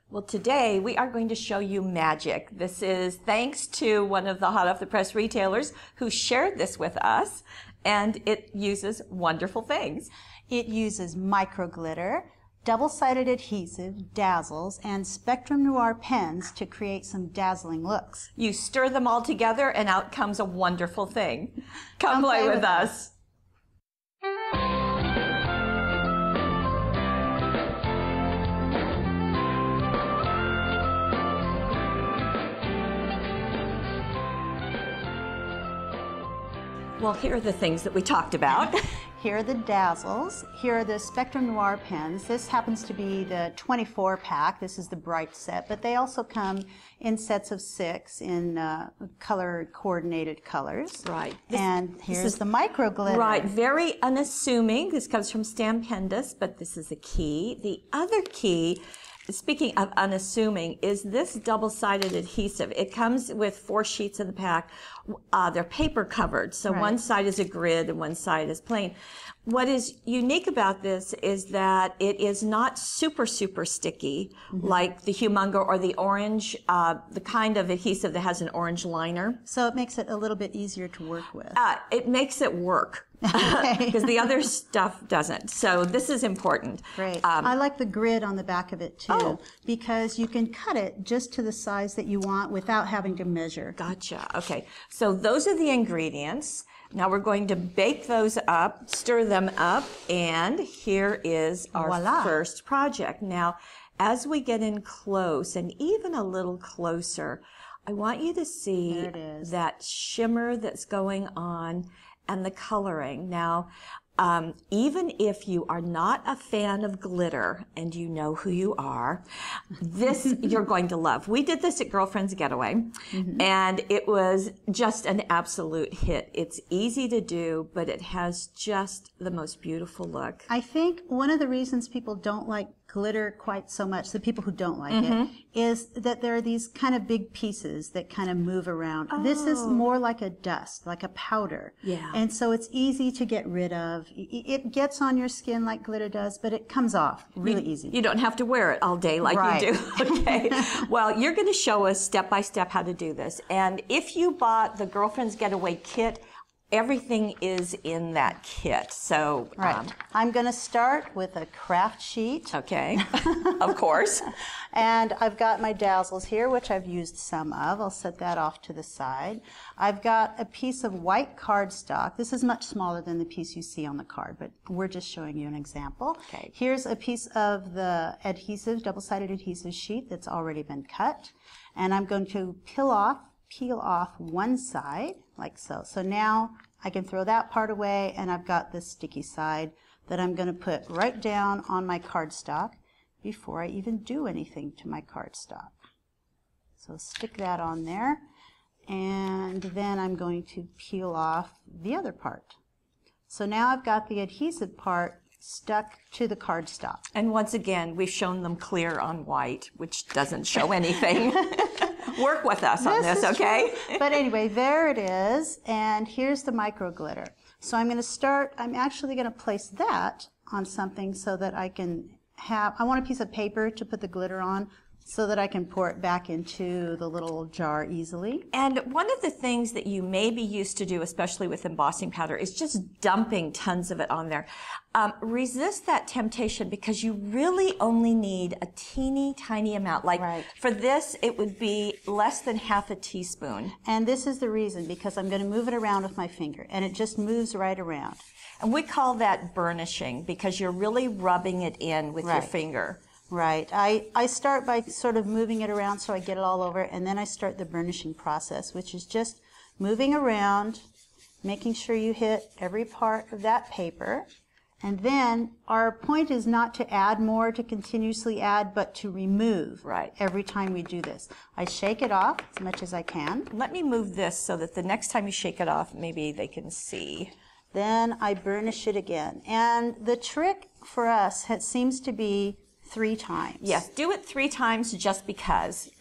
Well, today we are going to show you magic. This is thanks to one of the hot off the press retailers who shared this with us, and it uses wonderful things. It uses microglitter, double-sided adhesive, Dazzles, and Spectrum Noir pens to create some dazzling looks. You stir them all together and out comes a wonderful thing. Come play with us. Well, here are the things that we talked about. Here are the Dazzles. Here are the Spectrum Noir pens. This happens to be the 24 pack. This is the bright set, but they also come in sets of 6 in color coordinated colors. Right. And here's the microglitter. Right, very unassuming. This comes from Stampendous, but this is a key. The other key, speaking of unassuming, is this double-sided adhesive. It comes with 4 sheets in the pack. They're paper covered, so one side is a grid and one side is plain. What is unique about this is that it is not super sticky like the Humungo or the orange, the kind of adhesive that has an orange liner. So it makes it a little bit easier to work with. It makes it work. Because the other stuff doesn't. So this is important. Great. I like the grid on the back of it too, because you can cut it just to the size that you want without having to measure. Gotcha. Okay. So those are the ingredients. Now we're going to bake those up, stir them up, and here is our first project. Now, as we get in close and even a little closer, I want you to see that shimmer that's going on and the coloring. Now, even if you are not a fan of glitter, and you know who you are, this you're going to love. We did this at Girlfriend's Getaway, and it was just an absolute hit. It's easy to do, but it has just the most beautiful look. I think one of the reasons people don't like glitter quite so much, the people who don't like it, is that there are these kind of big pieces that kind of move around. This is more like a dust, like a powder. Yeah. And so it's easy to get rid of. It gets on your skin like glitter does, but it comes off really easy. You don't have to wear it all day like you do. Okay. Well, you're going to show us step by step how to do this. And if you bought the Girlfriend's Getaway kit, everything is in that kit. So I'm going to start with a craft sheet. Okay, of course. And I've got my Dazzles here, which I've used some of. I'll set that off to the side. I've got a piece of white cardstock. This is much smaller than the piece you see on the card, but we're just showing you an example. Okay. Here's a piece of the adhesive, double-sided adhesive sheet that's already been cut. And I'm going to peel off one side, like so. So now I can throw that part away, and I've got this sticky side that I'm going to put right down on my cardstock before I even do anything to my cardstock. So stick that on there, and then I'm going to peel off the other part. So now I've got the adhesive part stuck to the cardstock. And once again, we've shown them clear on white, which doesn't show anything. Work with us on this, okay? But anyway, there it is, and here's the microglitter. So I'm going to start, I'm actually going to place that on something so that I can have, I want a piece of paper to put the glitter on so that I can pour it back into the little jar easily. And one of the things that you may be used to do, especially with embossing powder, is just dumping tons of it on there. Resist that temptation, because you really only need a teeny tiny amount. Like for this, it would be less than half a teaspoon. And this is the reason, because I'm going to move it around with my finger, and it just moves right around. And we call that burnishing, because you're really rubbing it in with your finger. Right. I start by sort of moving it around so I get it all over, and then I start the burnishing process, which is just moving around, making sure you hit every part of that paper. And then our point is not to add more, to continuously add, but to remove every time we do this. I shake it off as much as I can. Let me move this so that the next time you shake it off, maybe they can see. Then I burnish it again. And the trick for us seems to be 3 times. Yes, do it 3 times just because.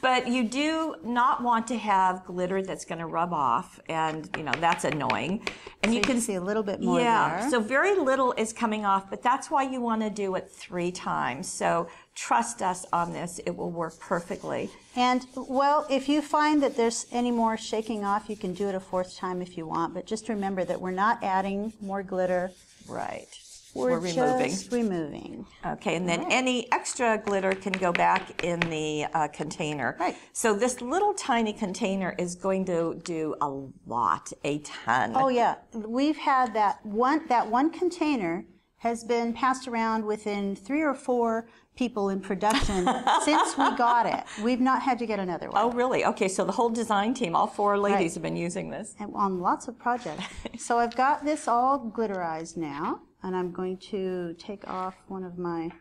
But you do not want to have glitter that's going to rub off, and you know that's annoying. And so you can see a little bit more there. So very little is coming off, but that's why you want to do it 3 times. So trust us on this; it will work perfectly. And well, if you find that there's any more shaking off, you can do it a 4th time if you want. But just remember that we're not adding more glitter. Right. We're removing. just removing. Okay, and then any extra glitter can go back in the container. Right. So this little tiny container is going to do a ton. Oh yeah, we've had that one container has been passed around within 3 or 4 people in production since we got it. We've not had to get another one. Oh really? Okay, so the whole design team, all 4 ladies have been using this. And on lots of projects. So I've got this all glitterized now. And I'm going to take off one of my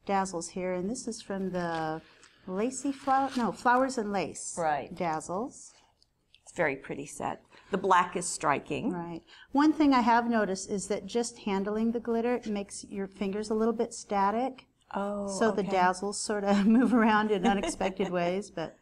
Dazzles here, and this is from the Flowers and Lace. Right. Dazzles. It's a very pretty set. The black is striking. Right. One thing I have noticed is that just handling the glitter makes your fingers a little bit static. Oh, so the Dazzles sort of move around in unexpected ways, but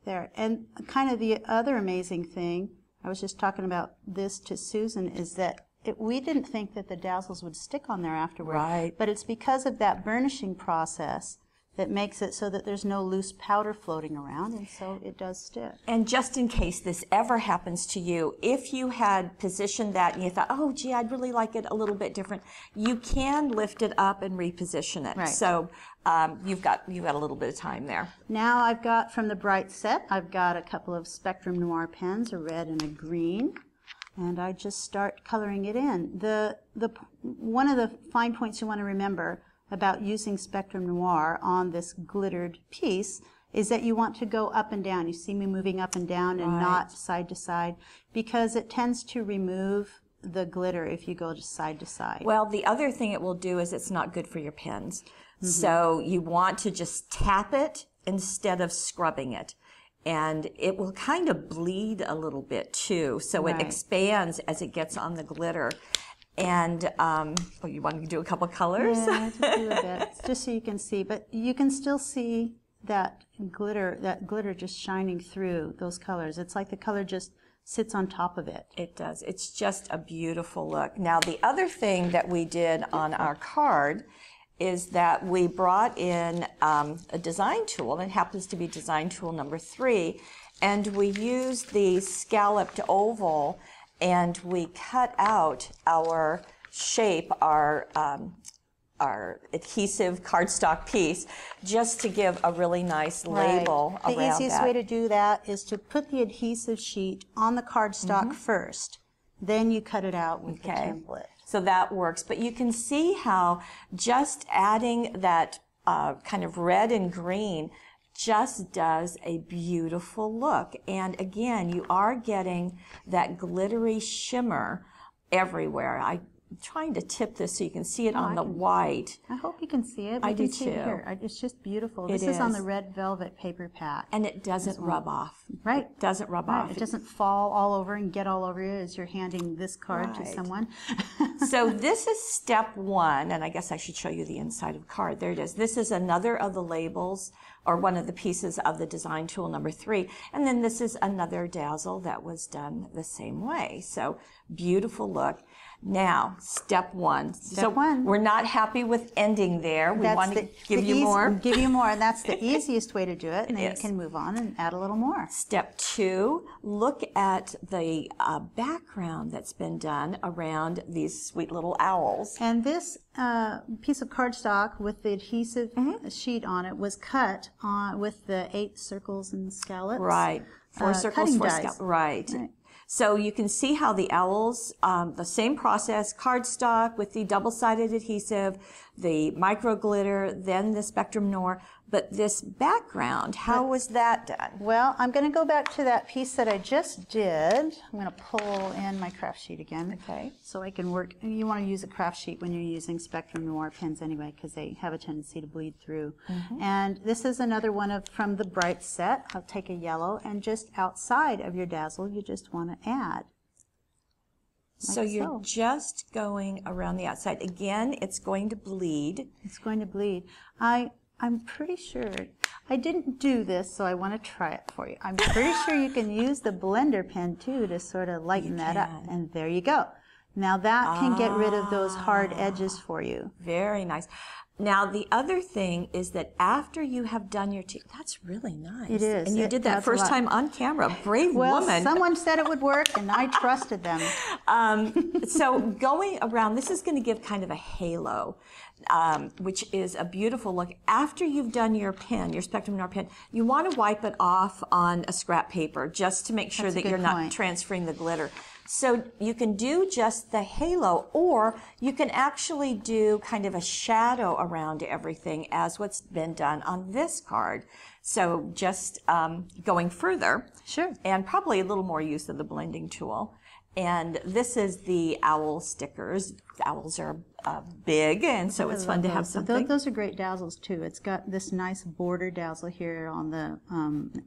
there. And kind of the other amazing thing, I was just talking about this to Susan, is that we didn't think that the Dazzles would stick on there afterward. Right. But it's because of that burnishing process that makes it so that there's no loose powder floating around, and so it does stick. And just in case this ever happens to you, if you had positioned that and you thought, oh, gee, I'd really like it a little bit different, you can lift it up and reposition it. Right. So you've got a little bit of time there. Now I've got, from the Bright set, I've got a couple of Spectrum Noir pens, a red and a green. And I just start coloring it in. One of the fine points you want to remember about using Spectrum Noir on this glittered piece is that you want to go up and down. You see me moving up and down and not side to side, because it tends to remove the glitter if you go just side to side. Well, the other thing it will do is it's not good for your pens. So you want to just tap it instead of scrubbing it. And it will kind of bleed a little bit too, so it expands as it gets on the glitter. And you want to do a couple colors? Yeah, just do a bit, just so you can see. But you can still see that glitter just shining through those colors. It's like the color just sits on top of it. It does. It's just a beautiful look. Now, the other thing that we did on our card is that we brought in a design tool, and it happens to be design tool number 3, and we used the scalloped oval, and we cut out our shape, our adhesive cardstock piece, just to give a really nice label around that. The easiest way to do that is to put the adhesive sheet on the cardstock first, then you cut it out with the template. So that works, but you can see how just adding that kind of red and green just does a beautiful look. And again, you are getting that glittery shimmer everywhere. I'm trying to tip this so you can see it on the white. I hope you can see it. I do see too. It here. It's just beautiful. This is on the red velvet paper pack. And it doesn't rub off. Right. It doesn't rub off. It doesn't fall all over and get all over you as you're handing this card to someone. So this is step 1, and I guess I should show you the inside of the card. There it is. This is another of the labels, or one of the pieces of the design tool number 3. And then this is another Dazzle that was done the same way. So beautiful look. Now, step 1. Step 1. We're not happy with ending there. We want to give you more. Give you more, and that's the easiest way to do it. And then you can move on and add a little more. Step 2, look at the background that's been done around these sweet little owls. And this piece of cardstock with the adhesive sheet on it was cut with the 8 circles and scallops. Right. 4 circles, 4 scallops. Right. So you can see how the owls, the same process, cardstock with the double-sided adhesive, the microglitter, then the Spectrum Noir. But this background, how was that done? Well, I'm going to go back to that piece that I just did. I'm going to pull in my craft sheet again. Okay. So I can work. You want to use a craft sheet when you're using Spectrum Noir pens anyway, because they have a tendency to bleed through. And this is another one from the Bright set. I'll take a yellow, and just outside of your Dazzle, you just want to add So you're just going around the outside. Again, it's going to bleed. It's going to bleed. I'm pretty sure, I didn't do this, so I want to try it for you. I'm pretty sure you can use the blender pen too to sort of lighten that up. And there you go. Now that can get rid of those hard edges for you. Very nice. Now the other thing is that after you have done your that's really nice. It is. And you did that first time on camera. Brave woman. Well, someone said it would work, and I trusted them. So going around, this is going to give kind of a halo, which is a beautiful look. After you've done your pen, your Spectrum Noir pen, you want to wipe it off on a scrap paper just to make sure that you're not transferring the glitter. So you can do just the halo, or you can actually do kind of a shadow around everything as what's been done on this card. So just going further. Sure. And probably a little more use of the blending tool. And this is the owl stickers. The owls are big, and so it's fun to have something. Those are great Dazzles too. It's got this nice border dazzle here on the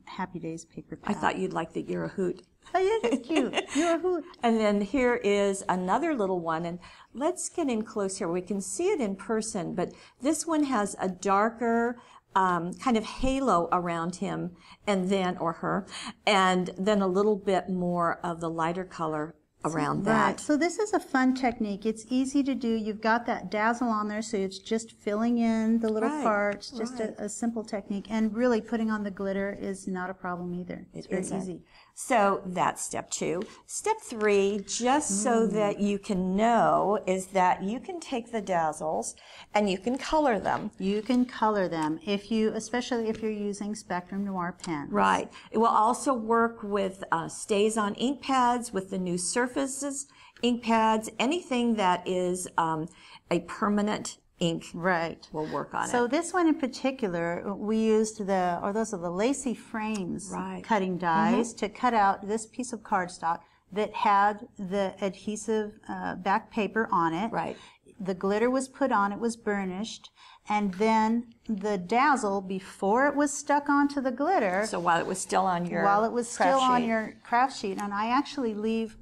Happy Days paper pad. I thought you'd like that you're a hoot. Oh, yeah, it's cute. You're a hoot. And then here is another little one, and let's get in close here. We can see it in person, but this one has a darker kind of halo around him, and then, or her, and then a little bit more of the lighter color around that. Right. So this is a fun technique. It's easy to do. You've got that dazzle on there, so it's just filling in the little parts, just a simple technique. And really putting on the glitter is not a problem either. It's very easy. So that's step 2. Step 3, just so that you can know, is that you can take the Dazzles and you can color them. You can color them, especially if you're using Spectrum Noir pens. Right. It will also work with stays on ink pads, with the new Surfaces ink pads, anything that is a permanent ink will work on it. So this one in particular, we used those are the lacy frames cutting dies to cut out this piece of cardstock that had the adhesive back paper on it. Right. The glitter was put on, it was burnished, and then the dazzle, before it was stuck onto the glitter. So while it was still on your craft sheet, and I actually leave,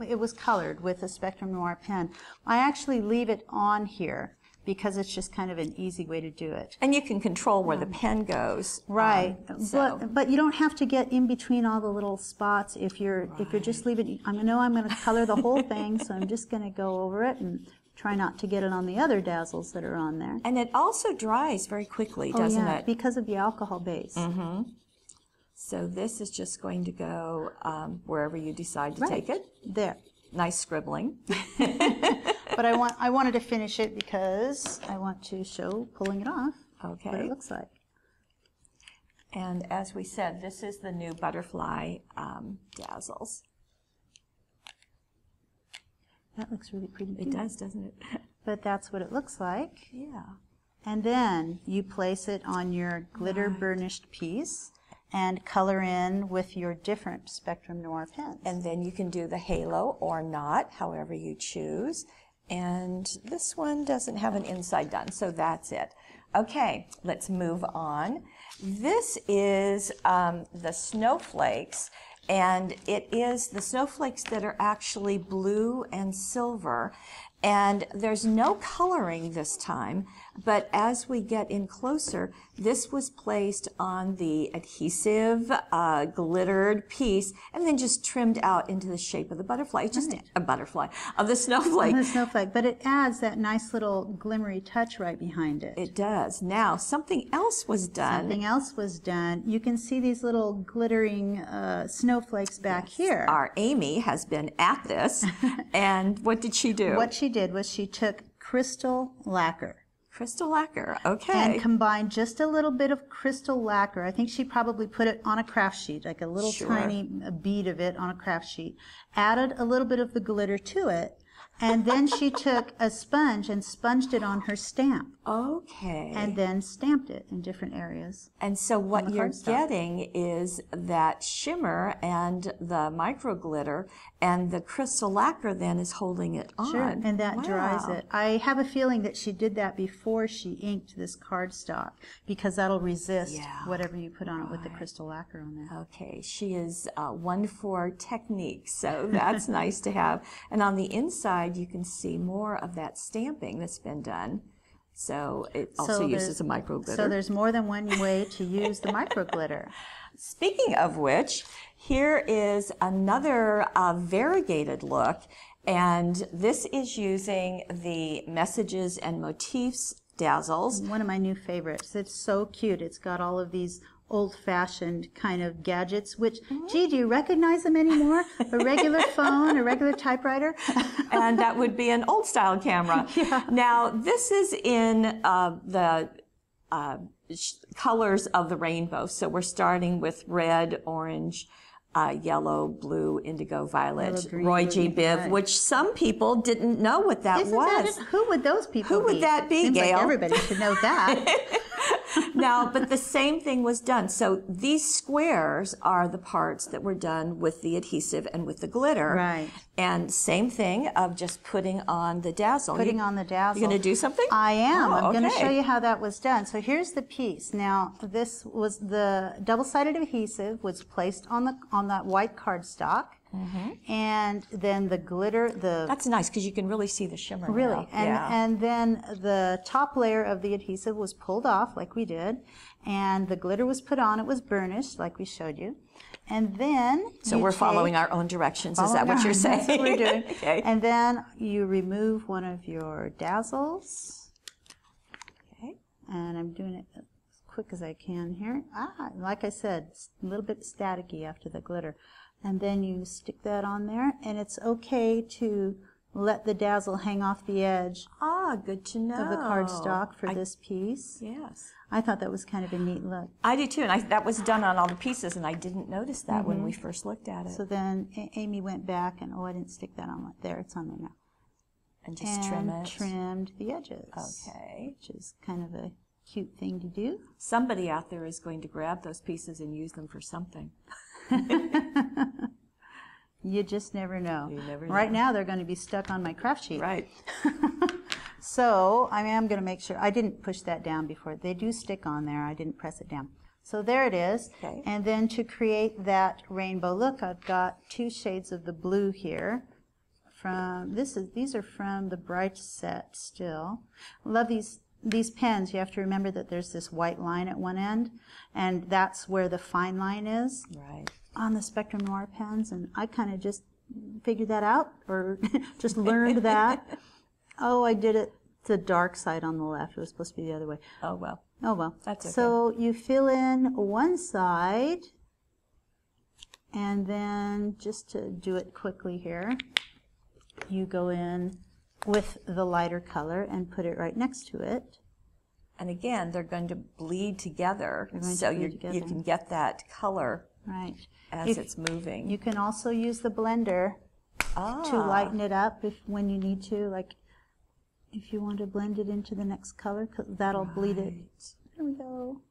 it was colored with a Spectrum Noir pen. I actually leave it on here, because it's just kind of an easy way to do it. And you can control where the pen goes. Right. But you don't have to get in between all the little spots if you're just leaving. I know I'm going to color the whole thing, so I'm just going to go over it and try not to get it on the other Dazzles that are on there. And it also dries very quickly, doesn't it? Because of the alcohol base. So this is just going to go wherever you decide to take it. There. Nice scribbling. But I wanted to finish it because I want to show pulling it off what it looks like. And as we said, this is the new butterfly Dazzles. That looks really pretty too. It does, doesn't it? But that's what it looks like. Yeah. And then you place it on your glitter burnished piece and color in with your different Spectrum Noir pens. And then you can do the halo or not, however you choose. And this one doesn't have an inside done, so that's it. Okay, let's move on. This is the snowflakes, and it is the snowflakes that are actually blue and silver. And there's no coloring this time, but as we get in closer, this was placed on the adhesive, glittered piece, and then just trimmed out into the shape of the butterfly. It's just a butterfly, of the snowflake. The snowflake, but it adds that nice little glimmery touch right behind it. It does. Now, something else was done. Something else was done. You can see these little glittering snowflakes back here. Our Amy has been at this, and what did she do? What she did was she took crystal lacquer. Crystal lacquer, okay. And combined just a little bit of crystal lacquer. I think she probably put it on a craft sheet, like a little tiny bead of it on a craft sheet. Added a little bit of the glitter to it, and then she took a sponge and sponged it on her stamp. Okay. And then stamped it in different areas. And so what you're cardstock. getting is that shimmer and the microglitter, and the crystal lacquer then is holding it on. Sure, and that Wow. dries it. I have a feeling that she did that before she inked this cardstock, because that'll resist whatever you put on it with the crystal lacquer on there. Okay, she is one for technique, so that's nice to have. And on the inside, you can see more of that stamping that's been done. So it also uses a microglitter. So there's more than one way to use the microglitter. Speaking of which, here is another variegated look, and this is using the Messages and Motifs Dazzles. One of my new favorites. It's so cute. It's got all of these old-fashioned kind of gadgets, which, gee, do you recognize them anymore? A regular phone, a regular typewriter? And that would be an old-style camera. Yeah. Now, this is in the colors of the rainbow. So we're starting with red, orange, yellow, blue, indigo, violet, green, Roy G. Biv, right. which some people didn't know what that was. Who would those people be? Who would that be, Seems Gail? like everybody should know that. Now, but the same thing was done. So these squares are the parts that were done with the adhesive and with the glitter. Right. And same thing of just putting on the dazzle. Putting on the dazzle. You're going to do something? I am. Oh, I'm going to okay. show you how that was done. So here's the piece. Now, this was the double-sided adhesive was placed on that white cardstock. And then the glitter, That's nice because you can really see the shimmer. really, now. and then the top layer of the adhesive was pulled off like we did, and the glitter was put on. It was burnished like we showed you, and then So we're following our own directions. Is that following what you're saying? That's what we're doing. Okay. And then you remove one of your dazzles. Okay. And I'm doing it as quick as I can here. Like I said, it's a little bit staticky after the glitter. And then you stick that on there, and it's okay to let the dazzle hang off the edge Good to know. of the cardstock for this piece. Yes. I thought that was kind of a neat look. I do too, and that was done on all the pieces, and I didn't notice that when we first looked at it. So then Amy went back and, I didn't stick that on there. It's on there now. And just trim And it. trimmed the edges. Okay. Which is kind of a cute thing to do. Somebody out there is going to grab those pieces and use them for something. You just never know. You never know. Right now they're going to be stuck on my craft sheet. Right. So I'm going to make sure, I didn't push that down before. They do stick on there. I didn't press it down. So there it is. Okay. And then to create that rainbow look, I've got 2 shades of the blue here. These are from the Bright set still. Love these pens. You have to remember that there's this white line at one end, and that's where the fine line is. Right. On the Spectrum Noir pens, and I kind of just figured that out, or just learned that. Oh, I did it the dark side on the left. It was supposed to be the other way. Oh, well. Oh, well. That's okay. So you fill in one side, and then just to do it quickly here, you go in with the lighter color and put it right next to it. And again, they're going to bleed together, so you can get that color Right. as it's moving. You can also use the blender to lighten it up when you need to, like if you want to blend it into the next color, 'cause that'll bleed it. There we go.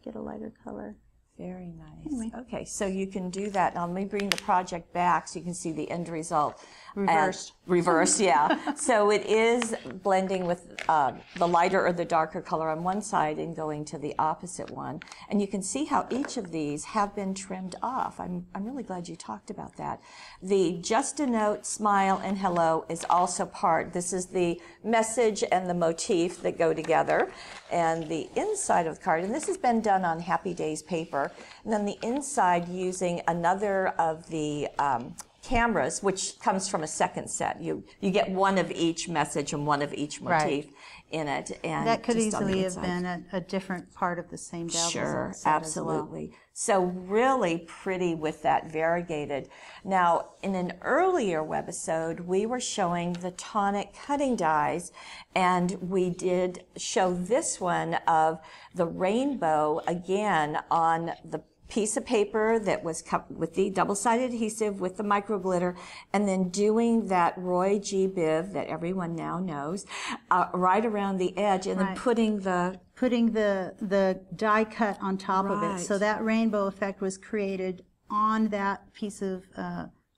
Get a lighter color. Very nice. Anyway. Okay, so you can do that. Now let me bring the project back so you can see the end result. Reversed. Reversed, yeah. So it is blending with the lighter or the darker color on one side and going to the opposite one. And you can see how each of these have been trimmed off. I'm really glad you talked about that. The Just a Note, Smile, and Hello is also part. This is the message and the motif that go together. And the inside of the card, and this has been done on Happy Days paper, and then the inside using another of the cameras, which comes from a second set. You get one of each message and one of each motif in it. And That could just on the easily have inside. been a different part of the same Dazzles Sure, set absolutely. as well. So really pretty with that variegated. Now, in an earlier webisode, we were showing the tonic cutting dies, and we did show this one of the rainbow again on the piece of paper that was cut with the double-sided adhesive with the microglitter, and then doing that Roy G. Biv that everyone now knows right around the edge, and then putting the die cut on top of it. So that rainbow effect was created on that piece of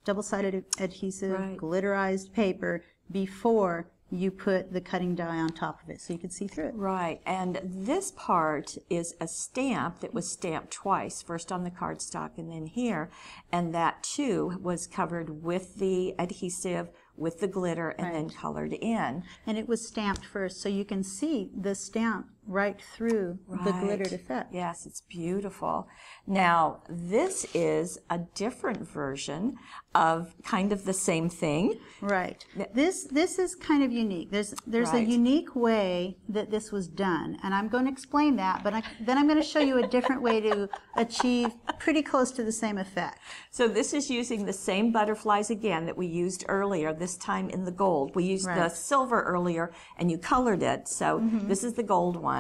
double-sided adhesive, glitterized paper before you put the cutting die on top of it so you could see through it. Right, and this part is a stamp that was stamped twice, first on the cardstock and then here, and that too was covered with the adhesive, with the glitter, and then colored in. And it was stamped first, so you can see the stamp right through the glittered effect. Yes, it's beautiful. Now, this is a different version of kind of the same thing. Right. This is kind of unique. There's a unique way that this was done, and I'm going to explain that, but then I'm going to show you a different way to achieve pretty close to the same effect. So this is using the same butterflies again that we used earlier, this time in the gold. We used the silver earlier, and you colored it, so this is the gold one.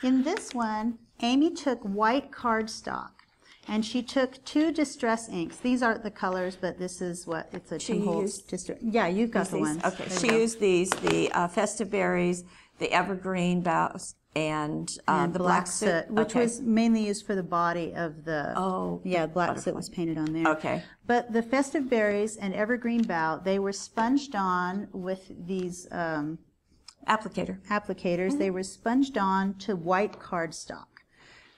In this one, Amy took white cardstock, and she took 2 distress inks. These aren't the colors, but this is what it's a Tim Holtz distress. Yeah, you've got the ones. Okay, she used these, the Festive Berries, the Evergreen Boughs, and the Black Soot, which was mainly used for the body of the, Black Soot was painted on there. Okay. But the Festive Berries and Evergreen Bough, they were sponged on with these applicators. They were sponged on to white cardstock.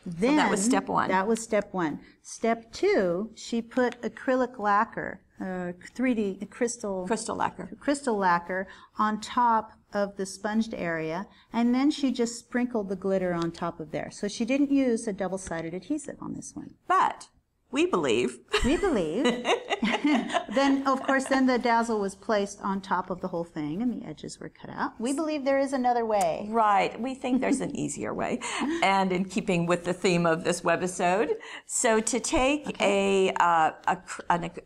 Then, so that was step 1. That was step 1. Step 2, she put acrylic lacquer, 3D crystal lacquer on top of the sponged area, and then she just sprinkled the glitter on top of there. So she didn't use a double-sided adhesive on this one. But we believe. Then, of course, the dazzle was placed on top of the whole thing, and the edges were cut out. We believe there is another way. Right. We think there's an easier way, and in keeping with the theme of this webisode. So to take an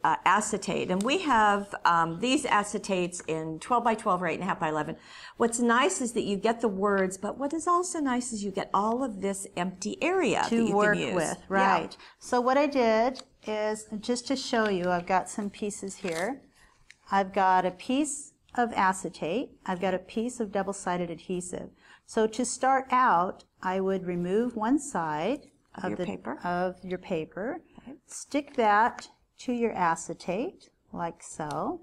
acetate, and we have these acetates in 12 by 12 or 8.5 by 11. What's nice is that you get the words, but what is also nice is you get all of this empty area to that you work can use. with. Right. Yeah. So what I did is, just to show you, I've got some pieces here. I've got a piece of acetate. I've got a piece of double-sided adhesive. So to start out, I would remove one side of your paper, stick that to your acetate, like so.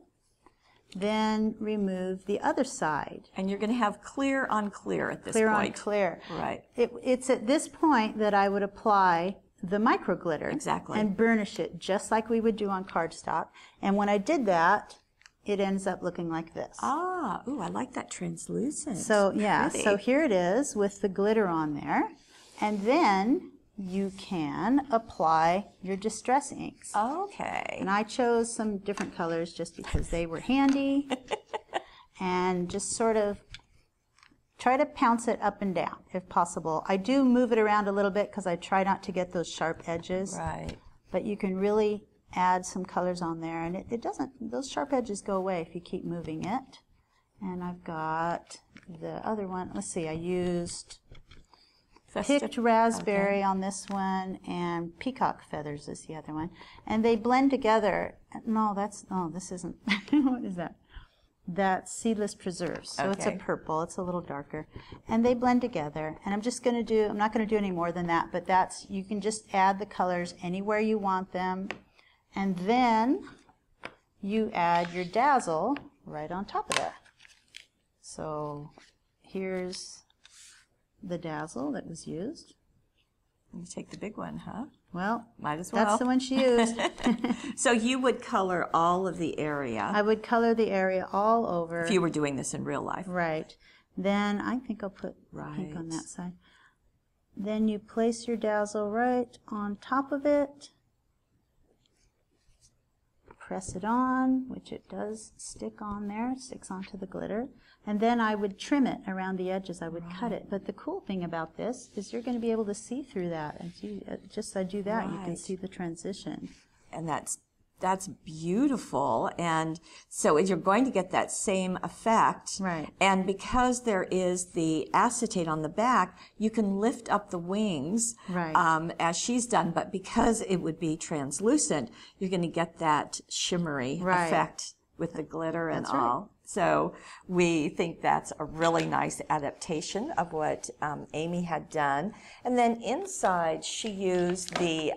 Then remove the other side. And you're going to have clear on clear at this point. Clear on clear. Right. It's at this point that I would apply the microglitter. Exactly. And burnish it just like we would do on cardstock. And when I did that, it ends up looking like this. Ah, ooh, I like that translucent. So yeah, pretty. So here it is with the glitter on there. And then you can apply your distress inks. Okay. And I chose some different colors just because they were handy. And just sort of try to pounce it up and down if possible. I do move it around a little bit because I try not to get those sharp edges. Right. But you can really add some colors on there, and it doesn't, those sharp edges go away if you keep moving it. And I've got the other one. Let's see, I used picked raspberry on this one, and peacock feathers is the other one. And they blend together. No, this isn't. What is that? That's seedless preserves. So it's a purple. It's a little darker. And they blend together. And I'm just going to do, I'm not going to do any more than that, but that's, you can just add the colors anywhere you want them. And then you add your dazzle right on top of that. So here's the dazzle that was used. You take the big one, huh? Well, might as well. That's the one she used. So you would color all of the area. I would color the area all over. If you were doing this in real life. Right. Then I think I'll put pink on that side. Then you place your dazzle right on top of it. Press it on, which it does stick on there. It sticks onto the glitter. And then I would trim it around the edges. I would cut it. But the cool thing about this is you're going to be able to see through that. As I do that, you can see the transition. And that's That's beautiful. And so you're going to get that same effect. Right. And because there is the acetate on the back, you can lift up the wings, right. As she's done. But because it would be translucent, you're going to get that shimmery right. effect with the glitter and that's all. Right. So we think that's a really nice adaptation of what Amy had done. And then inside, she used the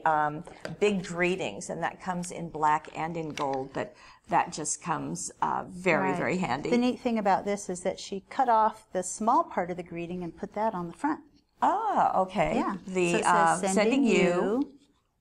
big greetings, and that comes in black and in gold, but that just comes very, right. very handy. The neat thing about this is that she cut off the small part of the greeting and put that on the front. Ah, okay. Yeah. The so it says, sending you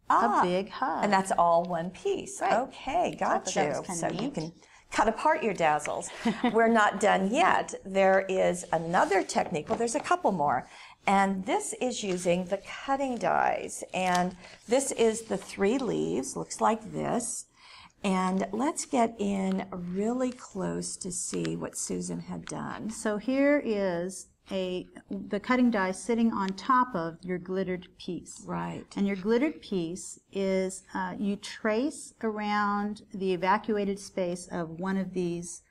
a big hug. And that's all one piece. Right. Okay, got you. So neat. you can cut apart your dazzles. We're not done yet. There is another technique. Well, there's a couple more. And this is using the cutting dies. And this is the 3 leaves. Looks like this. And let's get in really close to see what Susan had done. So here is the cutting die sitting on top of your glittered piece. Right. And your glittered piece is, you trace around the evacuated space of one of these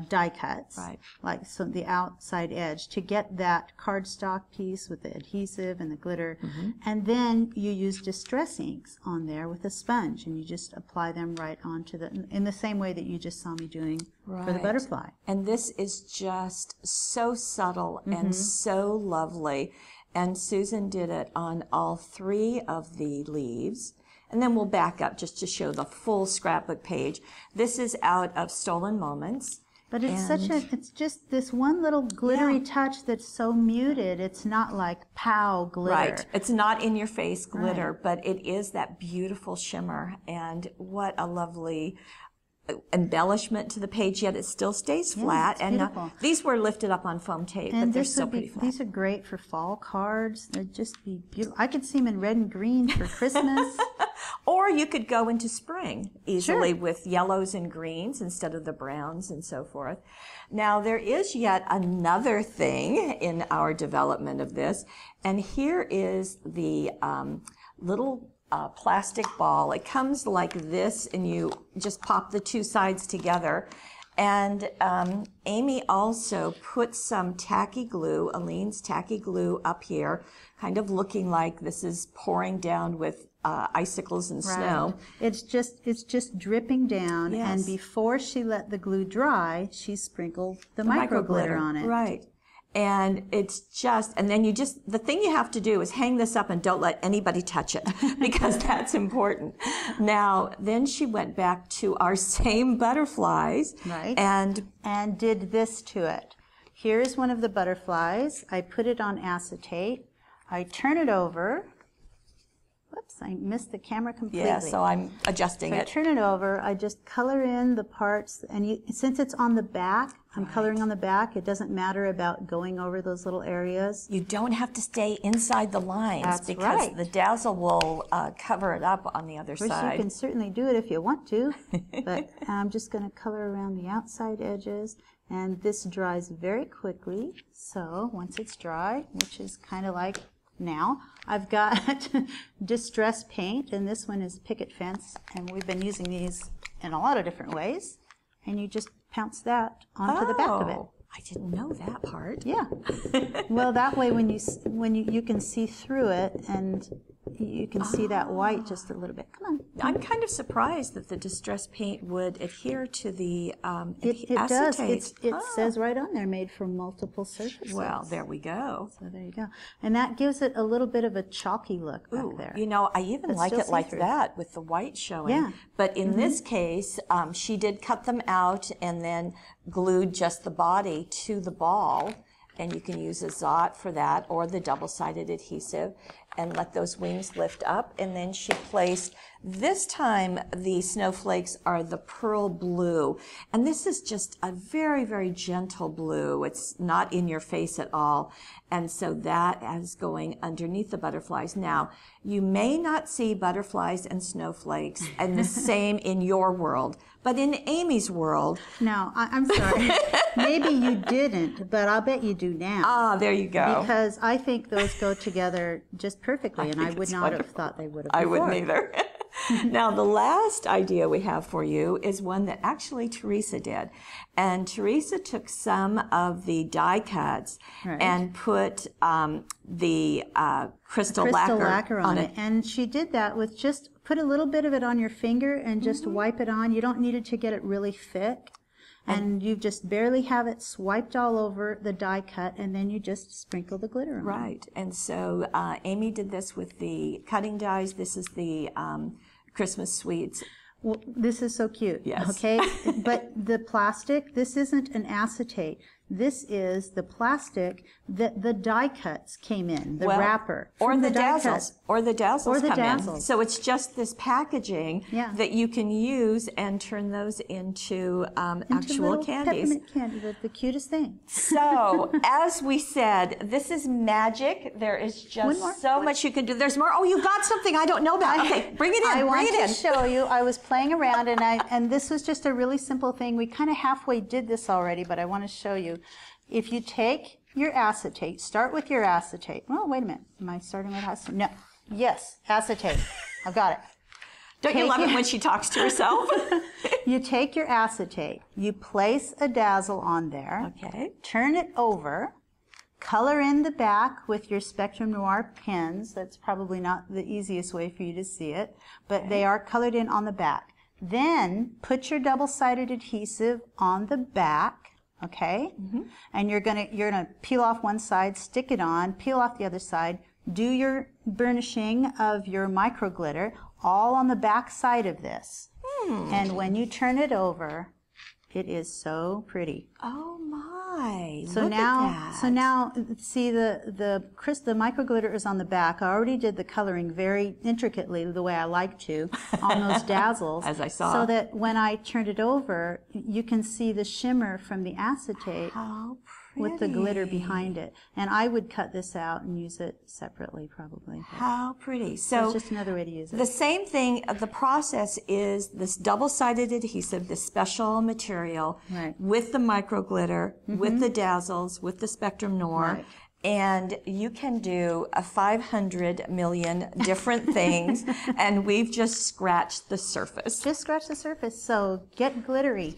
die cuts, right. like so the outside edge, to get that cardstock piece with the adhesive and the glitter. Mm-hmm. And then you use distress inks on there with a sponge, and you just apply them right onto in the same way that you just saw me doing right. for the butterfly. And this is just so subtle mm-hmm. and so lovely. And Susan did it on all 3 of the leaves. And then we'll back up just to show the full scrapbook page. This is out of Stolen Moments. But it's it's just this one little glittery yeah. touch that's so muted. It's not like pow glitter. Right. It's not in your face glitter, right. but it is that beautiful shimmer. And what a lovely embellishment to the page, yet it still stays flat. And these were lifted up on foam tape, but they're still pretty flat. These are great for fall cards. They'd just be beautiful. I could see them in red and green for Christmas. Or you could go into spring easily sure. with yellows and greens instead of the browns and so forth. Now, there is yet another thing in our development of this, and here is the little plastic ball. It comes like this, and you just pop the 2 sides together. And Amy also put some tacky glue, Aline's tacky glue, up here, kind of looking like this is pouring down with icicles and snow. It's just dripping down, yes. and before she let the glue dry, she sprinkled the microglitter on it. Right. And it's just, and then the thing you have to do is hang this up and don't let anybody touch it, because that's important. Now, then she went back to our same butterflies. Right. And did this to it. Here's one of the butterflies. I put it on acetate. I turn it over. Whoops, I missed the camera completely. Yeah, so I'm adjusting it. I turn it over. I just color in the parts, and since it's on the back, I'm right. coloring on the back. It doesn't matter about going over those little areas. You don't have to stay inside the lines. That's because right. the dazzle will cover it up on the other of course, side. you can certainly do it if you want to, but I'm just going to color around the outside edges, and this dries very quickly. So once it's dry, which is kind of like now, I've got distress paint, and this one is picket fence, and we've been using these in a lot of different ways, and you just pounce that onto the back of it. I didn't know that part. Yeah. Well, that way when you can see through it, and you can see that white just a little bit. Come on. I'm kind of surprised that the distress paint would adhere to the it acetate. Does. It says right on there, made from multiple surfaces. Well, there we go. So there you go. And that gives it a little bit of a chalky look back there. You know, I even like it like that with the white showing. Yeah. But in this case, she did cut them out and then glued just the body to the ball. And you can use a Zot for that, or the double-sided adhesive, and let those wings lift up. And then she placed, this time the snowflakes are the pearl blue. And this is just a very, very gentle blue. It's not in your face at all. And so that is going underneath the butterflies. Now, you may not see butterflies and snowflakes and the same in your world, but in Amy's world. No, I'm sorry. Maybe you didn't, but I'll bet you do now. Ah, there you go. Because I think those go together just perfectly, and I would not have thought they would have before. I wouldn't either. Now, the last idea we have for you is one that actually Teresa did. And Teresa took some of the die cuts and put the crystal lacquer on it. And she did that with just put a little bit of it on your finger and just wipe it on. You don't need it to get it really thick. And you just barely have it swiped all over the die cut, and then you just sprinkle the glitter on. Right. And so Amy did this with the cutting dies. This is the Christmas sweets. Well, this is so cute. Yes. Okay. But the plastic, this isn't an acetate. This is the plastic that the die cuts came in, the wrapper. Or the die Dazzles. cut. Or the Dazzles Or the come Dazzles. in. So it's just this packaging that you can use and turn those into actual candies. Peppermint candy, the cutest thing. So, as we said, this is magic. There is just so much you can do. There's more. Oh, you got something I don't know about. Okay, bring it in. I want to show you. I was playing around, and this was just a really simple thing. We kind of halfway did this already, but I want to show you. If you take your acetate, start with your acetate. Oh, wait a minute. Am I starting with acetate? No. Yes, acetate. I've got it. Don't you love it when she talks to herself? You take your acetate, you place a dazzle on there, turn it over, color in the back with your Spectrum Noir pens. That's probably not the easiest way for you to see it, but they are colored in on the back. Then put your double-sided adhesive on the back. Okay, and you're gonna peel off one side, stick it on, peel off the other side, do your burnishing of your microglitter all on the back side of this. And when you turn it over, it is so pretty. Oh my! So look now, at that. so now, see the microglitter is on the back. I already did the coloring very intricately, the way I like to, on those Dazzles. As I saw. So that when I turned it over, you can see the shimmer from the acetate with the glitter behind it. And I would cut this out and use it separately, probably. How pretty! So it's just another way to use it. The same thing. The process is this double-sided adhesive, this special material, with the microglitter, with the Dazzles, with the Spectrum Noir. And you can do 500 million different things, and we've just scratched the surface. Just scratch the surface, so get glittery.